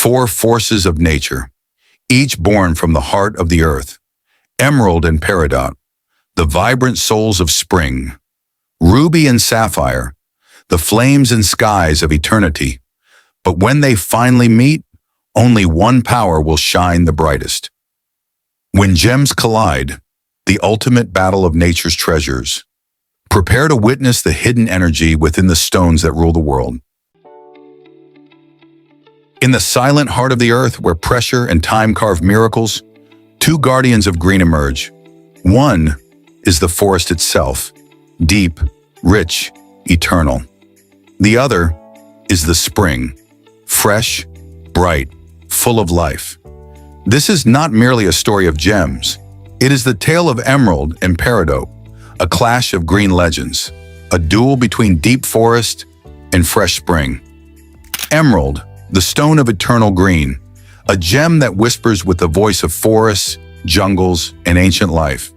Four forces of nature, each born from the heart of the earth. Emerald and peridot, the vibrant souls of spring. Ruby and sapphire, the flames and skies of eternity. But when they finally meet, only one power will shine the brightest. When gems collide, the ultimate battle of nature's treasures. Prepare to witness the hidden energy within the stones that rule the world. In the silent heart of the earth, where pressure and time carve miracles, two guardians of green emerge. One is the forest itself, deep, rich, eternal. The other is the spring, fresh, bright, full of life. This is not merely a story of gems. It is the tale of emerald and peridot, a clash of green legends, a duel between deep forest and fresh spring. Emerald, the stone of eternal green, a gem that whispers with the voice of forests, jungles, and ancient life.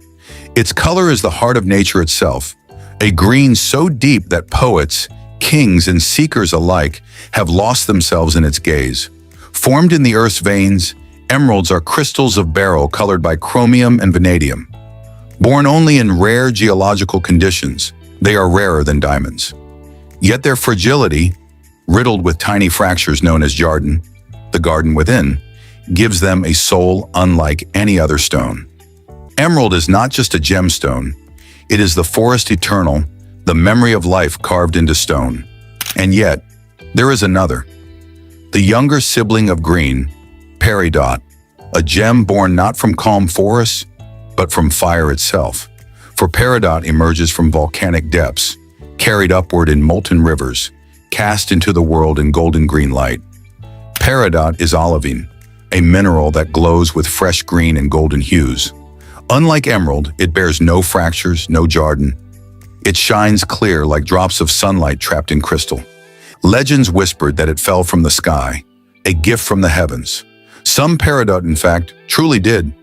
Its color is the heart of nature itself, a green so deep that poets, kings, and seekers alike have lost themselves in its gaze. Formed in the earth's veins, emeralds are crystals of beryl colored by chromium and vanadium. Born only in rare geological conditions, they are rarer than diamonds. Yet their fragility, riddled with tiny fractures known as jarden, the garden within, gives them a soul unlike any other stone. Emerald is not just a gemstone, it is the forest eternal, the memory of life carved into stone. And yet, there is another. The younger sibling of green, peridot, a gem born not from calm forests, but from fire itself. For peridot emerges from volcanic depths, carried upward in molten rivers, cast into the world in golden green light. Peridot is olivine, a mineral that glows with fresh green and golden hues. Unlike emerald, it bears no fractures, no jarden. It shines clear like drops of sunlight trapped in crystal. Legends whispered that it fell from the sky, a gift from the heavens. Some peridot, in fact, truly did.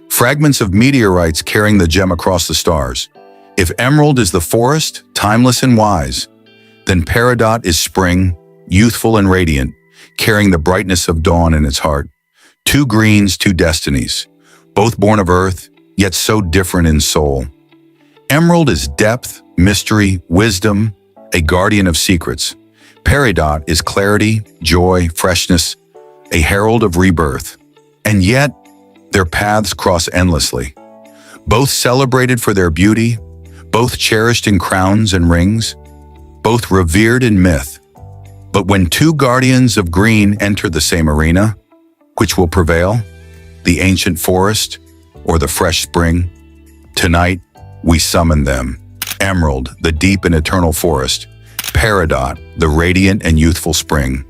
Fragments of meteorites carrying the gem across the stars. If emerald is the forest, timeless and wise, then peridot is spring, youthful and radiant, carrying the brightness of dawn in its heart. Two greens, two destinies, both born of earth, yet so different in soul. Emerald is depth, mystery, wisdom, a guardian of secrets. Peridot is clarity, joy, freshness, a herald of rebirth. And yet, their paths cross endlessly. Both celebrated for their beauty, both cherished in crowns and rings, both revered in myth. But when two guardians of green enter the same arena, which will prevail? The ancient forest or the fresh spring? Tonight, we summon them. Emerald, the deep and eternal forest. Peridot, the radiant and youthful spring.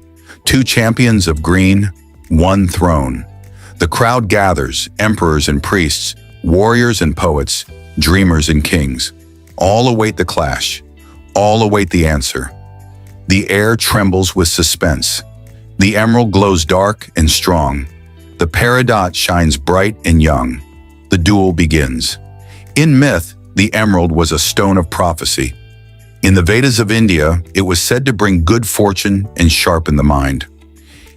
Two champions of green, one throne. The crowd gathers, emperors and priests, warriors and poets, dreamers and kings. All await the clash. All await the answer. The air trembles with suspense. The emerald glows dark and strong. The peridot shines bright and young. The duel begins. In myth, the emerald was a stone of prophecy. In the Vedas of India, it was said to bring good fortune and sharpen the mind.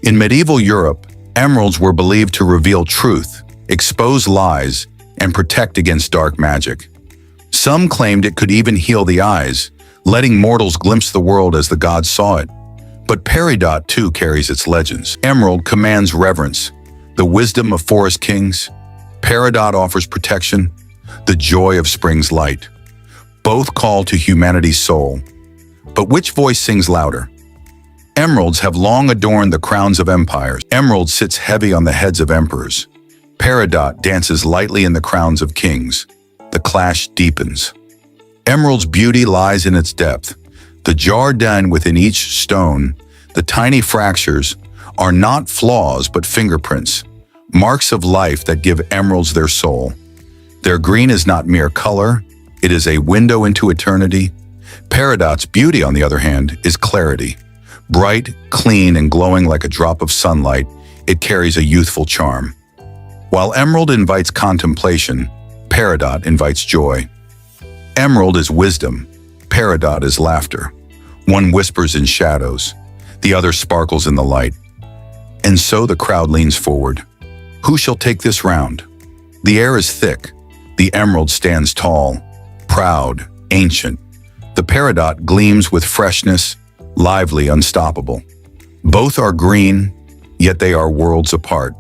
In medieval Europe, emeralds were believed to reveal truth, expose lies, and protect against dark magic. Some claimed it could even heal the eyes, letting mortals glimpse the world as the gods saw it. But peridot too carries its legends. Emerald commands reverence, the wisdom of forest kings. Peridot offers protection, the joy of spring's light. Both call to humanity's soul. But which voice sings louder? Emeralds have long adorned the crowns of empires. Emerald sits heavy on the heads of emperors. Peridot dances lightly in the crowns of kings. The clash deepens. Emerald's beauty lies in its depth. The jarden within each stone, the tiny fractures, are not flaws but fingerprints, marks of life that give emeralds their soul. Their green is not mere color, it is a window into eternity. Peridot's beauty, on the other hand, is clarity. Bright, clean, and glowing like a drop of sunlight, it carries a youthful charm. While emerald invites contemplation, peridot invites joy. Emerald is wisdom, peridot is laughter. One whispers in shadows, the other sparkles in the light. And so the crowd leans forward. Who shall take this round? The air is thick. The emerald stands tall, proud, ancient. The peridot gleams with freshness, lively, unstoppable. Both are green, yet they are worlds apart.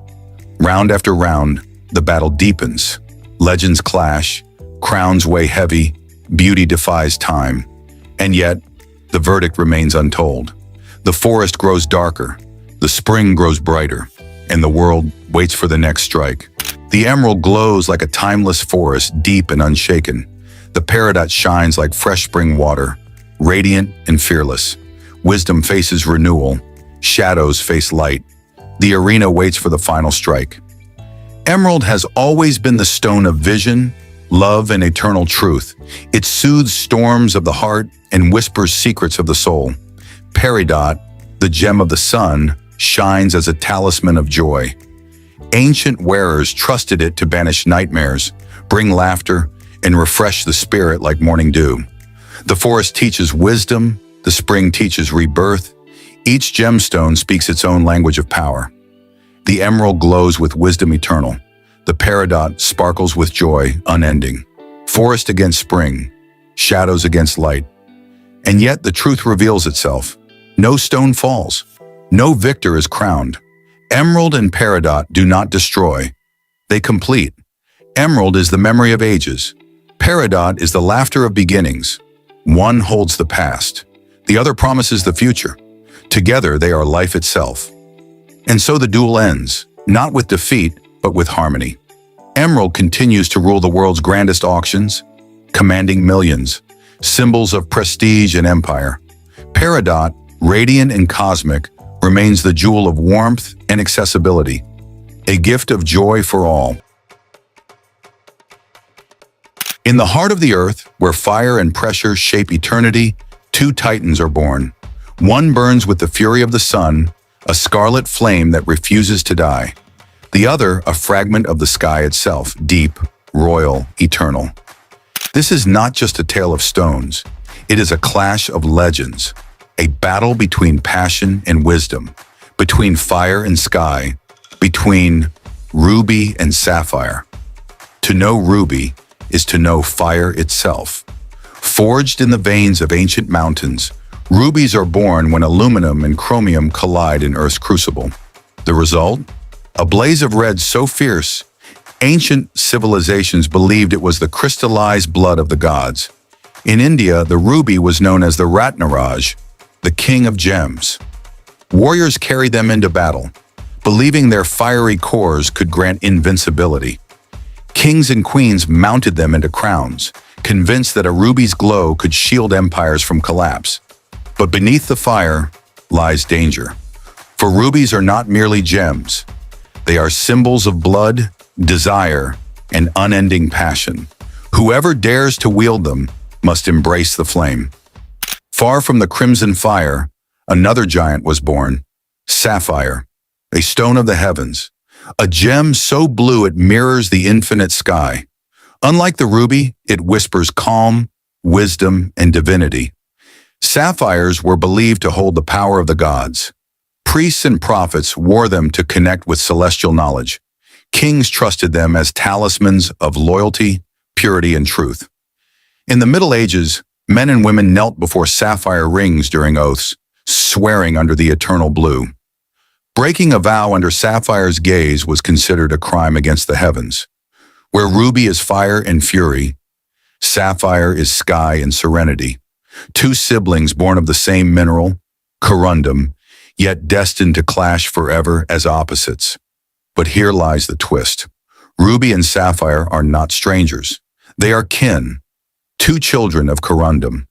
Round after round, the battle deepens. Legends clash, crowns weigh heavy, beauty defies time. And yet, the verdict remains untold. The forest grows darker, the spring grows brighter, and the world waits for the next strike. The emerald glows like a timeless forest, deep and unshaken. The peridot shines like fresh spring water, radiant and fearless. Wisdom faces renewal, shadows face light. The arena waits for the final strike. Emerald has always been the stone of vision, love, and eternal truth. It soothes storms of the heart and whispers secrets of the soul. Peridot, the gem of the sun, shines as a talisman of joy. Ancient wearers trusted it to banish nightmares, bring laughter, and refresh the spirit like morning dew. The forest teaches wisdom, the spring teaches rebirth. Each gemstone speaks its own language of power. The emerald glows with wisdom eternal. The peridot sparkles with joy unending. Forest against spring, shadows against light. And yet the truth reveals itself. No stone falls. No victor is crowned. Emerald and peridot do not destroy. They complete. Emerald is the memory of ages. Peridot is the laughter of beginnings. One holds the past. The other promises the future. Together they are life itself. And so the duel ends, not with defeat, but with harmony. Emerald continues to rule the world's grandest auctions, commanding millions, symbols of prestige and empire. Peridot, radiant and cosmic, remains the jewel of warmth and accessibility, a gift of joy for all. In the heart of the earth, where fire and pressure shape eternity, two titans are born. One burns with the fury of the sun, a scarlet flame that refuses to die. The other, a fragment of the sky itself, deep, royal, eternal. This is not just a tale of stones. It is a clash of legends, a battle between passion and wisdom, between fire and sky, between ruby and sapphire. To know ruby is to know fire itself. Forged in the veins of ancient mountains, rubies are born when aluminum and chromium collide in Earth's crucible. The result? A blaze of red so fierce, ancient civilizations believed it was the crystallized blood of the gods. In India, the ruby was known as the Ratnaraj, the king of gems. Warriors carried them into battle, believing their fiery cores could grant invincibility. Kings and queens mounted them into crowns, convinced that a ruby's glow could shield empires from collapse. But beneath the fire lies danger. For rubies are not merely gems. They are symbols of blood, desire, and unending passion. Whoever dares to wield them must embrace the flame. Far from the crimson fire, another giant was born, Sapphire, a stone of the heavens, a gem so blue it mirrors the infinite sky. Unlike the ruby, it whispers calm, wisdom, and divinity. Sapphires were believed to hold the power of the gods. Priests and prophets wore them to connect with celestial knowledge. Kings trusted them as talismans of loyalty, purity, and truth. In the Middle Ages, men and women knelt before sapphire rings during oaths, swearing under the eternal blue. Breaking a vow under sapphire's gaze was considered a crime against the heavens. Where ruby is fire and fury, sapphire is sky and serenity. Two siblings born of the same mineral, corundum, yet destined to clash forever as opposites. But here lies the twist. Ruby and sapphire are not strangers. They are kin, two children of corundum,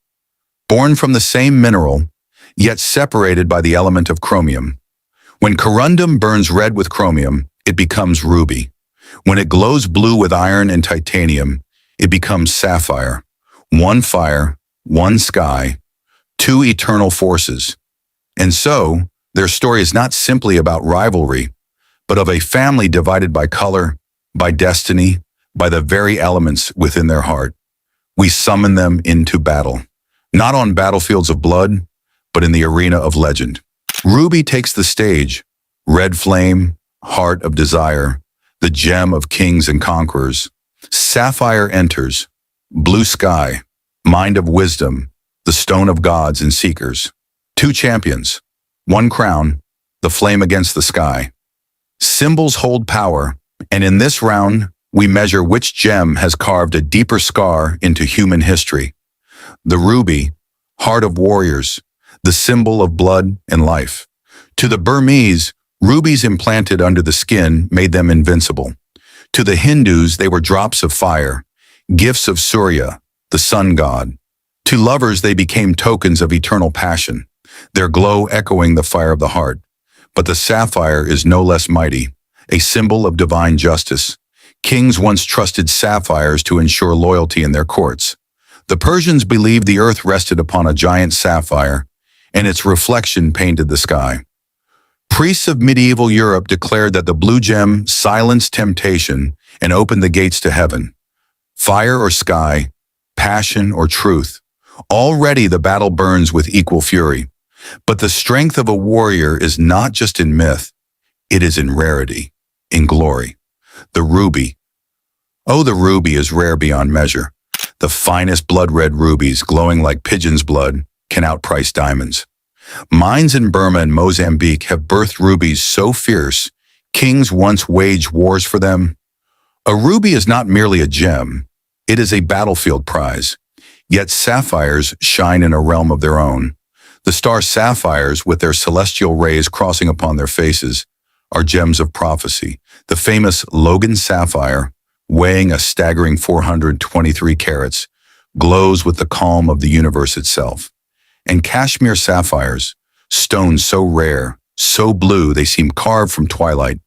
born from the same mineral, yet separated by the element of chromium. When corundum burns red with chromium, it becomes ruby. When it glows blue with iron and titanium, it becomes sapphire. One fire, one sky, two eternal forces. And so, their story is not simply about rivalry, but of a family divided by color, by destiny, by the very elements within their heart. We summon them into battle, not on battlefields of blood, but in the arena of legend. Ruby takes the stage, Red flame, heart of desire, the gem of kings and conquerors. Sapphire enters, blue sky, mind of wisdom, the stone of gods and seekers. Two champions, one crown, the flame against the sky. Symbols hold power, and in this round, we measure which gem has carved a deeper scar into human history. The ruby, heart of warriors, the symbol of blood and life. To the Burmese, rubies implanted under the skin made them invincible. To the Hindus, they were drops of fire, gifts of Surya, the sun god. To lovers, they became tokens of eternal passion, their glow echoing the fire of the heart. But the sapphire is no less mighty, a symbol of divine justice. Kings once trusted sapphires to ensure loyalty in their courts. The Persians believed the earth rested upon a giant sapphire, and its reflection painted the sky. Priests of medieval Europe declared that the blue gem silenced temptation and opened the gates to heaven. Fire or sky, passion or truth, already the battle burns with equal fury. But the strength of a warrior is not just in myth, it is in rarity, in glory. The ruby. Oh, the ruby is rare beyond measure. The finest blood-red rubies, glowing like pigeon's blood, can outprice diamonds. Mines in Burma and Mozambique have birthed rubies so fierce, kings once waged wars for them. A ruby is not merely a gem, it is a battlefield prize. Yet sapphires shine in a realm of their own. The star sapphires, with their celestial rays crossing upon their faces, are gems of prophecy. The famous Logan sapphire, weighing a staggering 423 carats, glows with the calm of the universe itself. And Kashmir sapphires, stones so rare, so blue they seem carved from twilight,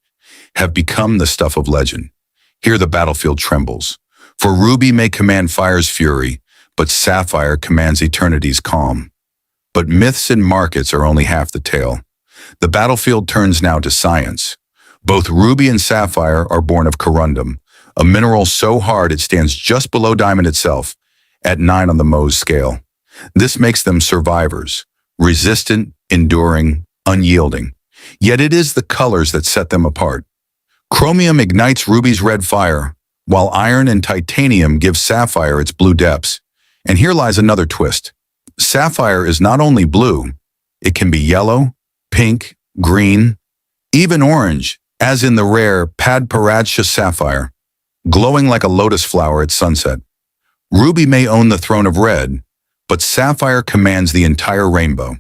have become the stuff of legend. Here the battlefield trembles. For ruby may command fire's fury, but sapphire commands eternity's calm. But myths and markets are only half the tale. The battlefield turns now to science. Both ruby and sapphire are born of corundum, a mineral so hard it stands just below diamond itself, at 9 on the Mohs scale. This makes them survivors, resistant, enduring, unyielding. Yet it is the colors that set them apart. Chromium ignites ruby's red fire, while iron and titanium give sapphire its blue depths. And here lies another twist. Sapphire is not only blue, it can be yellow, pink, green, even orange, as in the rare Peridot sapphire, glowing like a lotus flower at sunset. Ruby may own the throne of red, but sapphire commands the entire rainbow.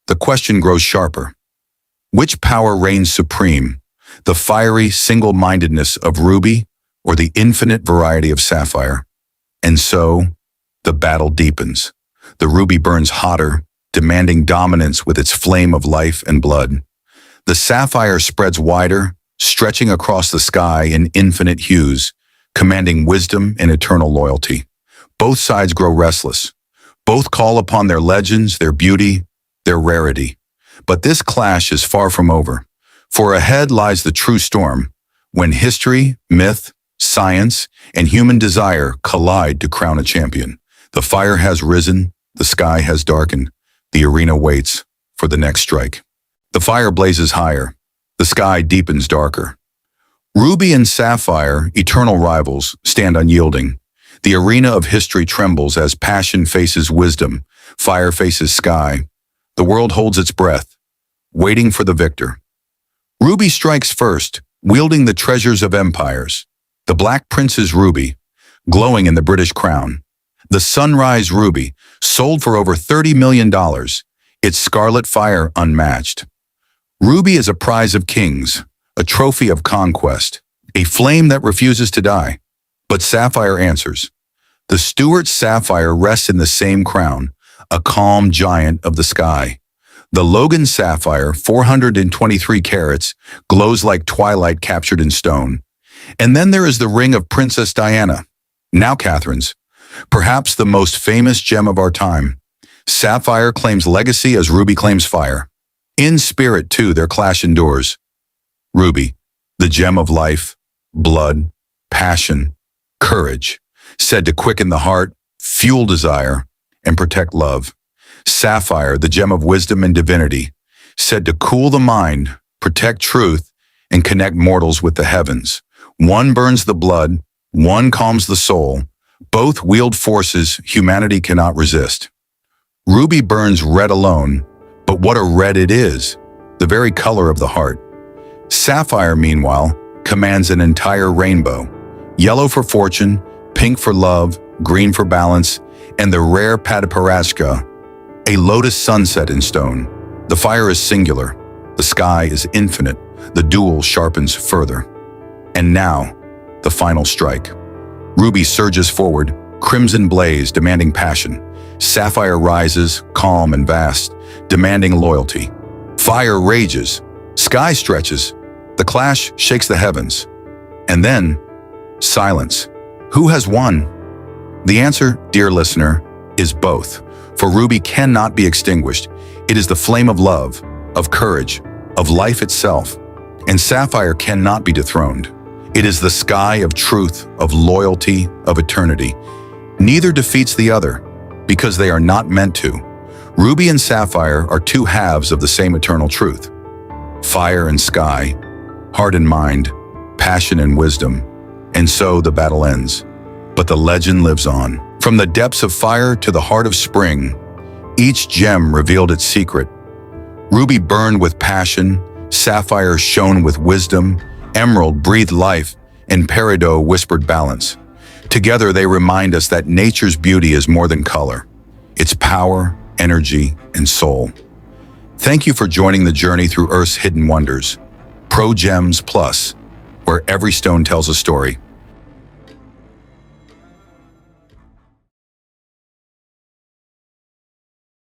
The question grows sharper. Which power reigns supreme, the fiery single-mindedness of ruby or the infinite variety of sapphire? And so, the battle deepens. The ruby burns hotter, demanding dominance with its flame of life and blood. The sapphire spreads wider, stretching across the sky in infinite hues, commanding wisdom and eternal loyalty. Both sides grow restless. Both call upon their legends, their beauty, their rarity. But this clash is far from over, for ahead lies the true storm, when history, myth, science, and human desire collide to crown a champion. The fire has risen, the sky has darkened, the arena waits for the next strike. The fire blazes higher, the sky deepens darker. Ruby and sapphire, eternal rivals, stand unyielding. The arena of history trembles as passion faces wisdom, fire faces sky. The world holds its breath, waiting for the victor. Ruby strikes first, wielding the treasures of empires. The Black Prince's ruby, glowing in the British crown. The Sunrise ruby, sold for over $30 million, its scarlet fire unmatched. Ruby is a prize of kings, a trophy of conquest, a flame that refuses to die. But sapphire answers. The Stuart sapphire rests in the same crown, a calm giant of the sky. The Logan sapphire, 423 carats, glows like twilight captured in stone. And then there is the ring of Princess Diana, now Catherine's, perhaps the most famous gem of our time. Sapphire claims legacy as ruby claims fire. In spirit, too, their clash endures. Ruby, the gem of life, blood, passion, courage, said to quicken the heart, fuel desire, and protect love. Sapphire, the gem of wisdom and divinity, said to cool the mind, protect truth, and connect mortals with the heavens. One burns the blood, one calms the soul. Both wield forces humanity cannot resist. Ruby burns red alone, but what a red it is, the very color of the heart. Sapphire, meanwhile, commands an entire rainbow. Yellow for fortune, pink for love, green for balance, and the rare Peridot, a lotus sunset in stone. The fire is singular, the sky is infinite, the duel sharpens further. And now, the final strike. Ruby surges forward, crimson blaze demanding passion. Sapphire rises, calm and vast, demanding loyalty. Fire rages, sky stretches, the clash shakes the heavens. And then, silence. Who has won? The answer, dear listener, is both. For Ruby cannot be extinguished. It is the flame of love, of courage, of life itself. And Sapphire cannot be dethroned. It is the sky of truth, of loyalty, of eternity. Neither defeats the other, because they are not meant to. Ruby and Sapphire are two halves of the same eternal truth. Fire and sky, heart and mind, passion and wisdom. And so the battle ends. But the legend lives on. From the depths of fire to the heart of spring, each gem revealed its secret. Ruby burned with passion, Sapphire shone with wisdom, Emerald breathed life, and Peridot whispered balance. Together they remind us that nature's beauty is more than color. It's power, energy, and soul. Thank you for joining the journey through Earth's hidden wonders. Pro Gems Plus, where every stone tells a story.